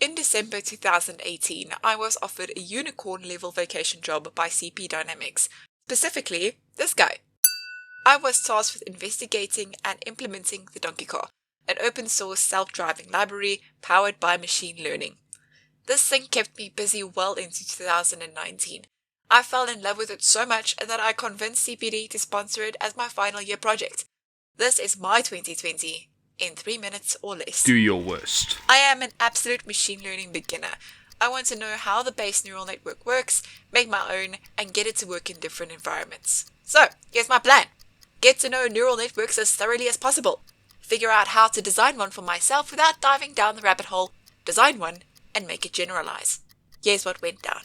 In December 2018, I was offered a unicorn-level vacation job by CP Dynamics, specifically this guy. I was tasked with investigating and implementing the Donkey Car, an open-source self-driving library powered by machine learning. This thing kept me busy well into 2019. I fell in love with it so much that I convinced CPD to sponsor it as my final year project. This is my 2020 in 3 minutes or less. Do your worst. I am an absolute machine learning beginner. I want to know how the base neural network works, make my own, and get it to work in different environments. So, here's my plan. Get to know neural networks as thoroughly as possible. Figure out how to design one for myself without diving down the rabbit hole. Design one and make it generalize. Here's what went down.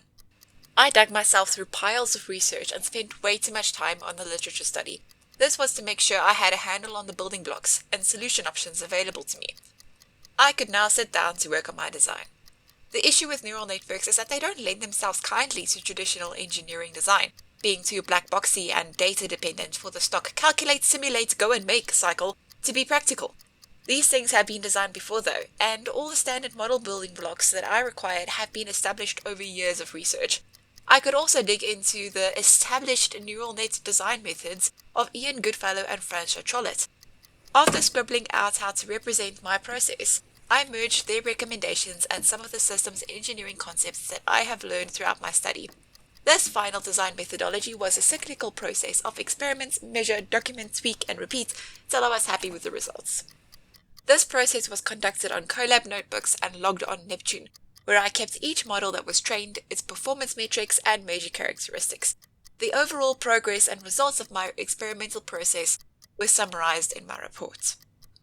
I dug myself through piles of research and spent way too much time on the literature study. This was to make sure I had a handle on the building blocks and solution options available to me. I could now sit down to work on my design. The issue with neural networks is that they don't lend themselves kindly to traditional engineering design, being too black boxy and data dependent for the stock calculate, simulate, go and make cycle to be practical. These things have been designed before though, and all the standard model building blocks that I required have been established over years of research. I could also dig into the established neural net design methods of Ian Goodfellow and François Trollet. After scribbling out how to represent my process, I merged their recommendations and some of the systems engineering concepts that I have learned throughout my study. This final design methodology was a cyclical process of experiment, measure, document, tweak, and repeat till I was happy with the results. This process was conducted on Colab notebooks and logged on Neptune, where I kept each model that was trained, its performance metrics, and major characteristics. The overall progress and results of my experimental process were summarized in my report.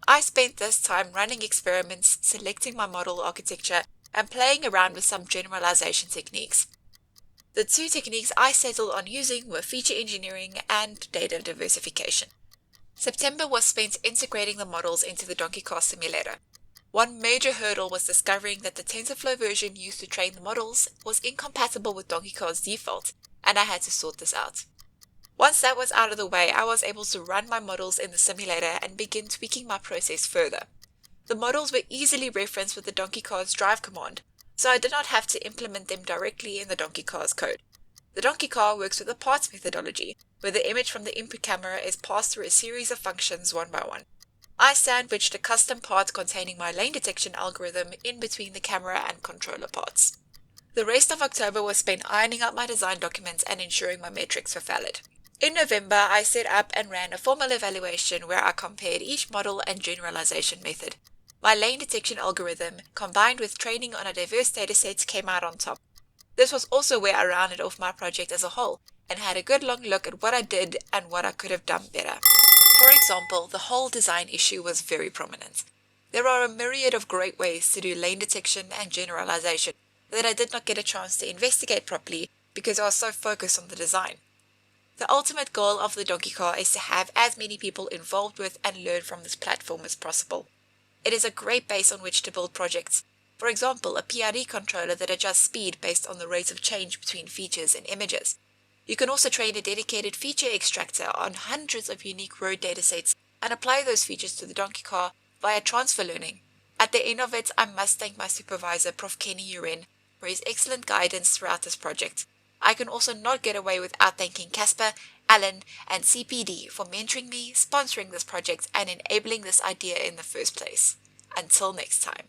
I spent this time running experiments, selecting my model architecture, and playing around with some generalization techniques. The two techniques I settled on using were feature engineering and data diversification. September was spent integrating the models into the Donkey Car simulator. One major hurdle was discovering that the TensorFlow version used to train the models was incompatible with Donkey Car's default, and I had to sort this out. Once that was out of the way, I was able to run my models in the simulator and begin tweaking my process further. The models were easily referenced with the Donkey Car's drive command, so I did not have to implement them directly in the Donkey Car's code. The Donkey Car works with the parts methodology, where the image from the input camera is passed through a series of functions one by one. I sandwiched a custom part containing my lane detection algorithm in between the camera and controller parts. The rest of October was spent ironing out my design documents and ensuring my metrics were valid. In November, I set up and ran a formal evaluation where I compared each model and generalization method. My lane detection algorithm, combined with training on a diverse dataset, came out on top. This was also where I rounded off my project as a whole and had a good long look at what I did and what I could have done better. For example, the whole design issue was very prominent. There are a myriad of great ways to do lane detection and generalization that I did not get a chance to investigate properly because I was so focused on the design. The ultimate goal of the Donkey Car is to have as many people involved with and learn from this platform as possible. It is a great base on which to build projects. For example, a PID controller that adjusts speed based on the rate of change between features and images. You can also train a dedicated feature extractor on hundreds of unique road datasets and apply those features to the Donkey Car via transfer learning. At the end of it, I must thank my supervisor, Prof. Kenny Uren, for his excellent guidance throughout this project. I can also not get away without thanking Casper, Alan, and CPD for mentoring me, sponsoring this project, and enabling this idea in the first place. Until next time.